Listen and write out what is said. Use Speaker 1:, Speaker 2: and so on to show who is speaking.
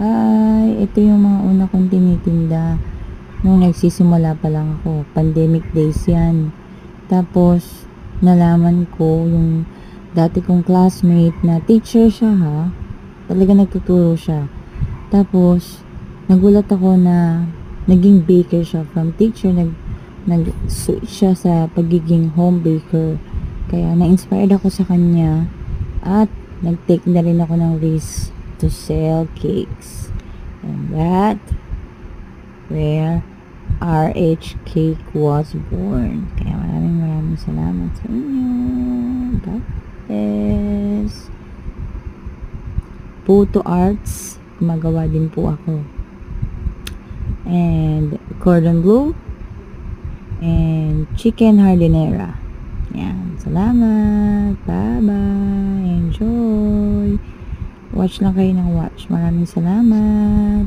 Speaker 1: Hi! Ito yung mga una kong tinitinda nung nagsisimula pa lang ako. Pandemic days yan. Tapos, nalaman ko yung dati kong classmate na teacher siya ha. Talaga nagtuturo siya. Tapos, nagulat ako na naging baker siya. From teacher, nag-switch siya sa pagiging home baker. Kaya, na-inspired ako sa kanya at nag-take na rin ako ng risk to sell cakes. And that where RH Cake was born. Kaya maraming salamat sa inyo. God bless. Photo arts, gumagawa din po ako. And cordon bleu and chicken jardinera. Yan. Salamat. Bye-bye. Enjoy. Watch lang kayo ng watch. Maraming salamat.